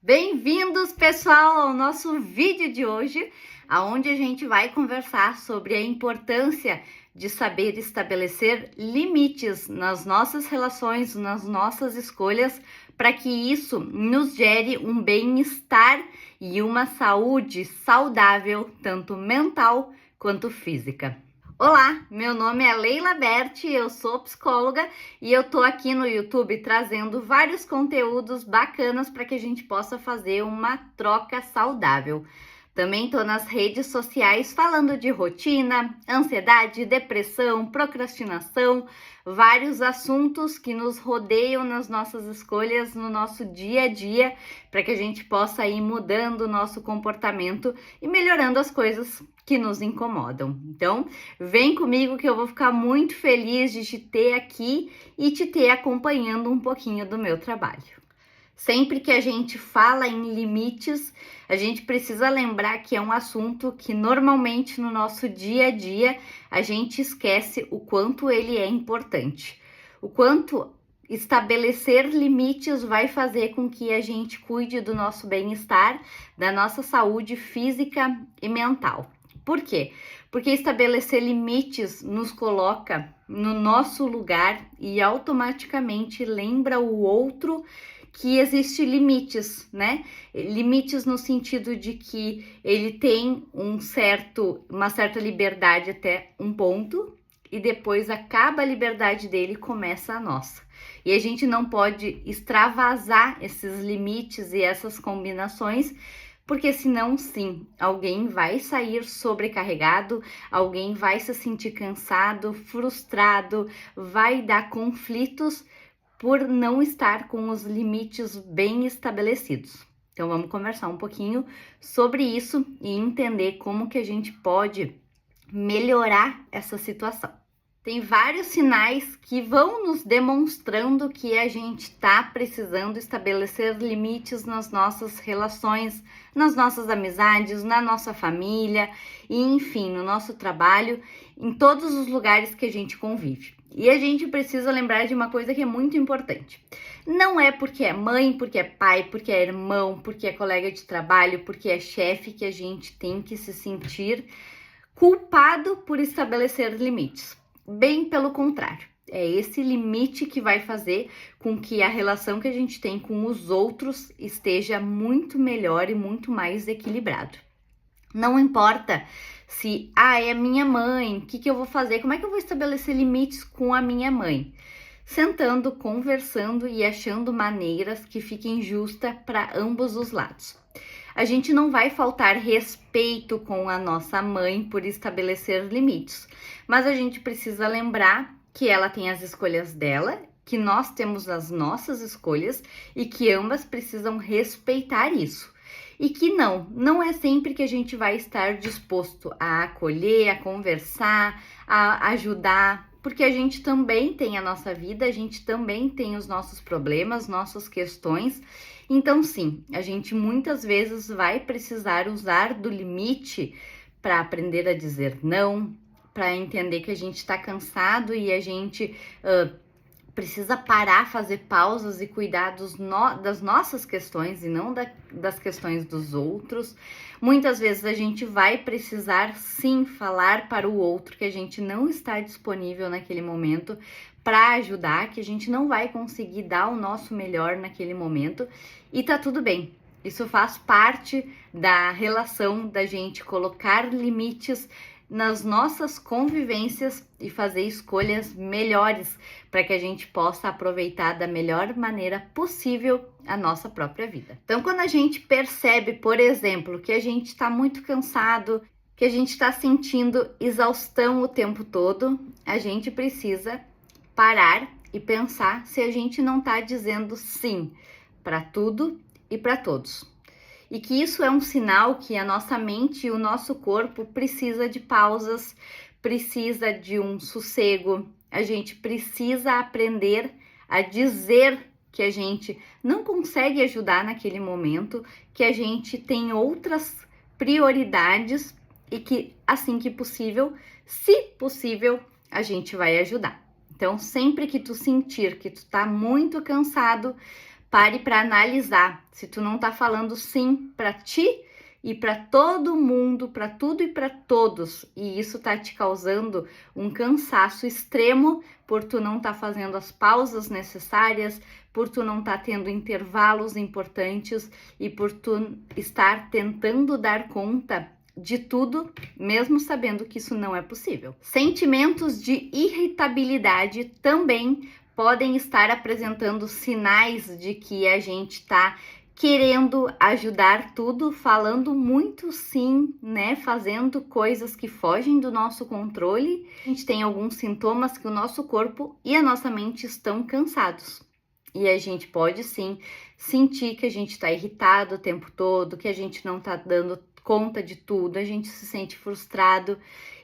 Bem-vindos, pessoal, ao nosso vídeo de hoje, onde a gente vai conversar sobre a importância de saber estabelecer limites nas nossas relações, nas nossas escolhas, para que isso nos gere um bem-estar e uma saúde saudável, tanto mental quanto física. Olá, meu nome é Leila Berti, eu sou psicóloga e eu tô aqui no YouTube trazendo vários conteúdos bacanas para que a gente possa fazer uma troca saudável. Também tô nas redes sociais falando de rotina, ansiedade, depressão, procrastinação, vários assuntos que nos rodeiam nas nossas escolhas no nosso dia a dia, para que a gente possa ir mudando o nosso comportamento e melhorando as coisas que nos incomodam. Então, vem comigo que eu vou ficar muito feliz de te ter aqui e te ter acompanhando um pouquinho do meu trabalho. Sempre que a gente fala em limites, a gente precisa lembrar que é um assunto que normalmente no nosso dia a dia a gente esquece o quanto ele é importante. O quanto estabelecer limites vai fazer com que a gente cuide do nosso bem-estar, da nossa saúde física e mental. Por quê? Porque estabelecer limites nos coloca no nosso lugar e automaticamente lembra o outro que existe limites, né? Limites no sentido de que ele tem uma certa liberdade até um ponto e depois acaba a liberdade dele e começa a nossa. E a gente não pode extravasar esses limites e essas combinações, porque senão sim, alguém vai sair sobrecarregado, alguém vai se sentir cansado, frustrado, vai dar conflitos por não estar com os limites bem estabelecidos. Então vamos conversar um pouquinho sobre isso e entender como que a gente pode melhorar essa situação. Tem vários sinais que vão nos demonstrando que a gente está precisando estabelecer limites nas nossas relações, nas nossas amizades, na nossa família e, enfim, no nosso trabalho, em todos os lugares que a gente convive. E a gente precisa lembrar de uma coisa que é muito importante. Não é porque é mãe, porque é pai, porque é irmão, porque é colega de trabalho, porque é chefe que a gente tem que se sentir culpado por estabelecer limites. Bem pelo contrário, é esse limite que vai fazer com que a relação que a gente tem com os outros esteja muito melhor e muito mais equilibrado. Não importa se, é minha mãe, o que eu vou fazer? Como é que eu vou estabelecer limites com a minha mãe? Sentando, conversando e achando maneiras que fiquem justas para ambos os lados. A gente não vai faltar respeito com a nossa mãe por estabelecer limites, mas a gente precisa lembrar que ela tem as escolhas dela, que nós temos as nossas escolhas e que ambas precisam respeitar isso. E que não é sempre que a gente vai estar disposto a acolher, a conversar, a ajudar, porque a gente também tem a nossa vida, a gente também tem os nossos problemas, nossas questões. Então, sim, a gente muitas vezes vai precisar usar do limite para aprender a dizer não, para entender que a gente está cansado e a gente precisa parar, fazer pausas e cuidar das nossas questões e não das questões dos outros. Muitas vezes a gente vai precisar sim falar para o outro que a gente não está disponível naquele momento para ajudar, que a gente não vai conseguir dar o nosso melhor naquele momento e tá tudo bem. Isso faz parte da relação da gente colocar limites nas nossas convivências e fazer escolhas melhores para que a gente possa aproveitar da melhor maneira possível a nossa própria vida. Então, quando a gente percebe, por exemplo, que a gente está muito cansado, que a gente está sentindo exaustão o tempo todo, a gente precisa parar e pensar se a gente não está dizendo sim para tudo e para todos. E que isso é um sinal que a nossa mente e o nosso corpo precisa de pausas, precisa de um sossego, a gente precisa aprender a dizer que a gente não consegue ajudar naquele momento, que a gente tem outras prioridades e que assim que possível, se possível, a gente vai ajudar. Então, sempre que tu sentir que tu tá muito cansado, pare para analisar se tu não tá falando sim para ti e para todo mundo, para tudo e para todos, e isso tá te causando um cansaço extremo por tu não tá fazendo as pausas necessárias, por tu não tá tendo intervalos importantes e por tu estar tentando dar conta de tudo, mesmo sabendo que isso não é possível. Sentimentos de irritabilidade também podem estar apresentando sinais de que a gente tá querendo ajudar tudo, falando muito sim, né? Fazendo coisas que fogem do nosso controle. A gente tem alguns sintomas que o nosso corpo e a nossa mente estão cansados. E a gente pode sim sentir que a gente está irritado o tempo todo, que a gente não está dando conta de tudo, a gente se sente frustrado.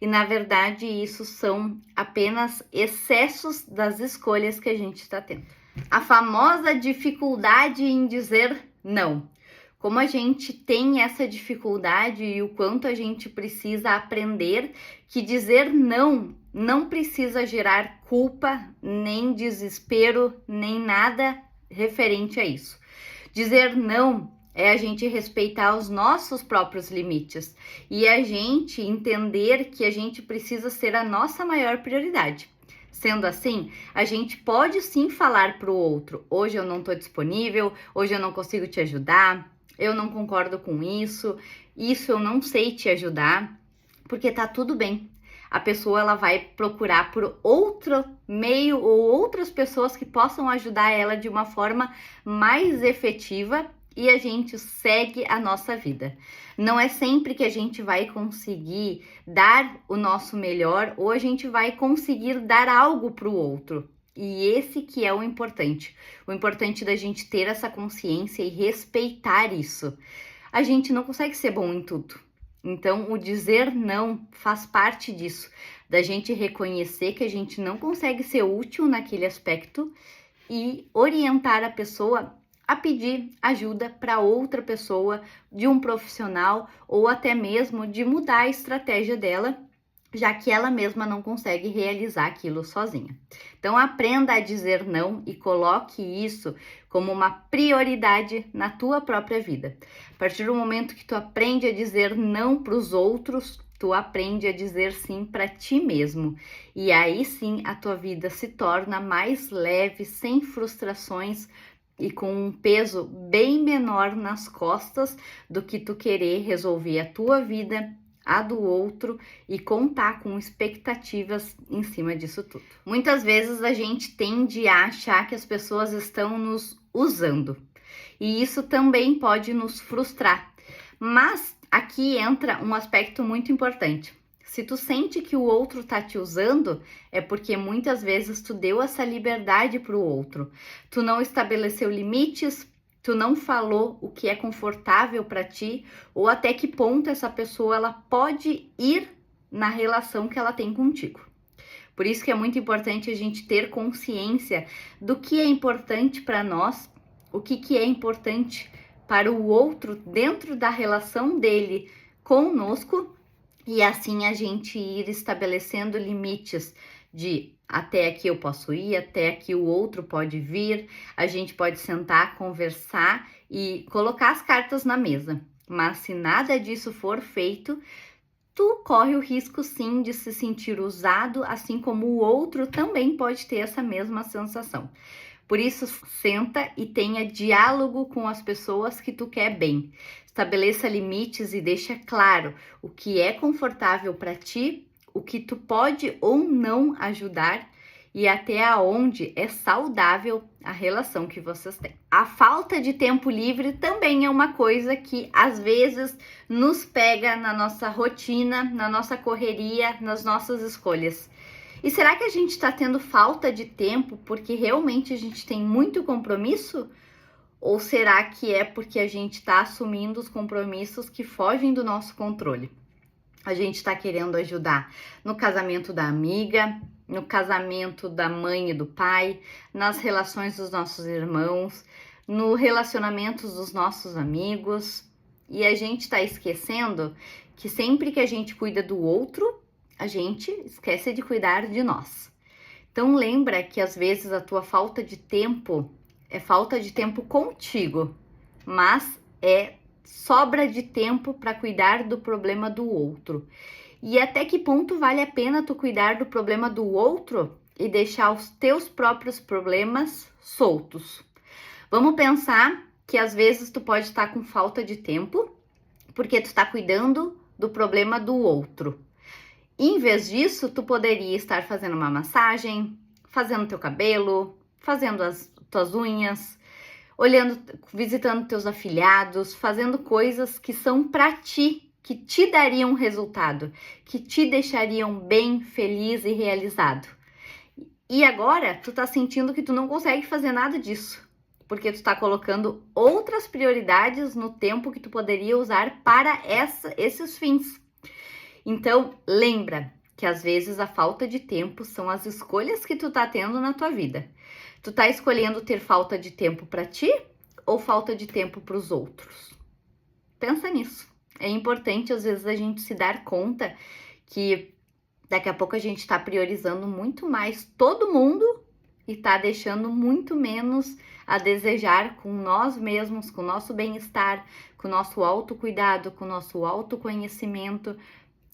E na verdade isso são apenas excessos das escolhas que a gente está tendo. A famosa dificuldade em dizer não. Como a gente tem essa dificuldade e o quanto a gente precisa aprender que dizer não precisa gerar culpa, nem desespero, nem nada referente a isso. Dizer não é a gente respeitar os nossos próprios limites e a gente entender que a gente precisa ser a nossa maior prioridade. Sendo assim, a gente pode sim falar para o outro: hoje eu não estou disponível, hoje eu não consigo te ajudar, eu não concordo com isso eu não sei te ajudar, porque tá tudo bem. A pessoa ela vai procurar por outro meio ou outras pessoas que possam ajudar ela de uma forma mais efetiva e a gente segue a nossa vida. Não é sempre que a gente vai conseguir dar o nosso melhor ou a gente vai conseguir dar algo para o outro. E esse que é o importante. O importante da gente ter essa consciência e respeitar isso. A gente não consegue ser bom em tudo. Então, o dizer não faz parte disso, da gente reconhecer que a gente não consegue ser útil naquele aspecto e orientar a pessoa a pedir ajuda para outra pessoa, de um profissional ou até mesmo de mudar a estratégia dela, já que ela mesma não consegue realizar aquilo sozinha. Então aprenda a dizer não e coloque isso como uma prioridade na tua própria vida. A partir do momento que tu aprende a dizer não para os outros, tu aprende a dizer sim para ti mesmo. E aí sim a tua vida se torna mais leve, sem frustrações e com um peso bem menor nas costas do que tu querer resolver a tua vida, a do outro e contar com expectativas em cima disso tudo. Muitas vezes a gente tende a achar que as pessoas estão nos usando e isso também pode nos frustrar. Mas aqui entra um aspecto muito importante. Se tu sente que o outro tá te usando, é porque muitas vezes tu deu essa liberdade pro outro. Tu não estabeleceu limites, tu não falou o que é confortável para ti ou até que ponto essa pessoa ela pode ir na relação que ela tem contigo. Por isso que é muito importante a gente ter consciência do que é importante para nós, o que é importante para o outro dentro da relação dele conosco e assim a gente ir estabelecendo limites de até aqui eu posso ir, até aqui o outro pode vir, a gente pode sentar, conversar e colocar as cartas na mesa. Mas se nada disso for feito, tu corre o risco sim de se sentir usado, assim como o outro também pode ter essa mesma sensação. Por isso, senta e tenha diálogo com as pessoas que tu quer bem. Estabeleça limites e deixa claro o que é confortável para ti, o que tu pode ou não ajudar e até aonde é saudável a relação que vocês têm. A falta de tempo livre também é uma coisa que às vezes nos pega na nossa rotina, na nossa correria, nas nossas escolhas. E será que a gente está tendo falta de tempo porque realmente a gente tem muito compromisso? Ou será que é porque a gente está assumindo os compromissos que fogem do nosso controle? A gente está querendo ajudar no casamento da amiga, no casamento da mãe e do pai, nas relações dos nossos irmãos, no relacionamento dos nossos amigos. E a gente está esquecendo que sempre que a gente cuida do outro, a gente esquece de cuidar de nós. Então lembra que às vezes a tua falta de tempo é falta de tempo contigo, mas é sobra de tempo para cuidar do problema do outro. E até que ponto vale a pena tu cuidar do problema do outro e deixar os teus próprios problemas soltos? Vamos pensar que às vezes tu pode estar com falta de tempo porque tu está cuidando do problema do outro. Em vez disso, tu poderia estar fazendo uma massagem, fazendo teu cabelo, fazendo as tuas unhas, olhando, visitando teus afilhados, fazendo coisas que são para ti, que te dariam resultado, que te deixariam bem, feliz e realizado. E agora, tu tá sentindo que tu não consegue fazer nada disso, porque tu tá colocando outras prioridades no tempo que tu poderia usar para esses fins. Então, lembra que às vezes a falta de tempo são as escolhas que tu tá tendo na tua vida. Tu tá escolhendo ter falta de tempo para ti ou falta de tempo para os outros? Pensa nisso. É importante às vezes a gente se dar conta que daqui a pouco a gente está priorizando muito mais todo mundo e tá deixando muito menos a desejar com nós mesmos, com o nosso bem-estar, com o nosso autocuidado, com o nosso autoconhecimento,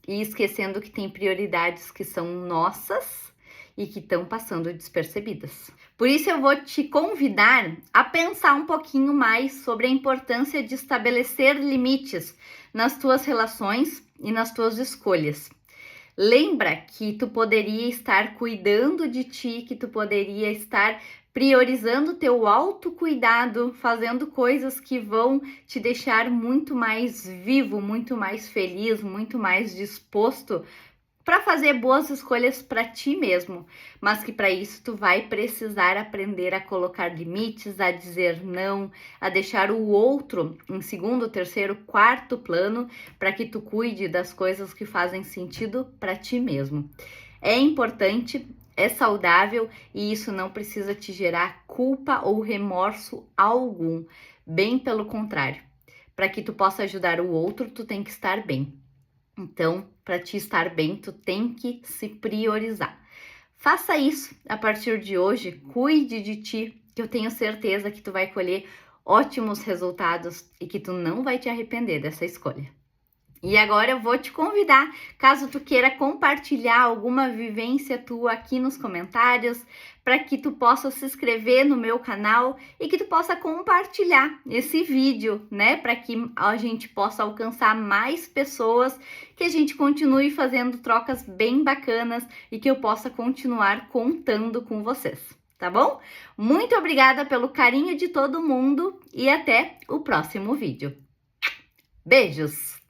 e esquecendo que tem prioridades que são nossas e que estão passando despercebidas. Por isso eu vou te convidar a pensar um pouquinho mais sobre a importância de estabelecer limites nas tuas relações e nas tuas escolhas. Lembra que tu poderia estar cuidando de ti, que tu poderia estar priorizando teu autocuidado, fazendo coisas que vão te deixar muito mais vivo, muito mais feliz, muito mais disposto para fazer boas escolhas para ti mesmo, mas que para isso tu vai precisar aprender a colocar limites, a dizer não, a deixar o outro em segundo, terceiro, quarto plano para que tu cuide das coisas que fazem sentido para ti mesmo. É importante, é saudável e isso não precisa te gerar culpa ou remorso algum, bem pelo contrário. Para que tu possa ajudar o outro, tu tem que estar bem. Então, para te estar bem, tu tem que se priorizar. Faça isso a partir de hoje, cuide de ti, que eu tenho certeza que tu vai colher ótimos resultados e que tu não vai te arrepender dessa escolha. E agora eu vou te convidar, caso tu queira compartilhar alguma vivência tua aqui nos comentários, para que tu possa se inscrever no meu canal e que tu possa compartilhar esse vídeo, né? Para que a gente possa alcançar mais pessoas, que a gente continue fazendo trocas bem bacanas e que eu possa continuar contando com vocês, tá bom? Muito obrigada pelo carinho de todo mundo e até o próximo vídeo. Beijos!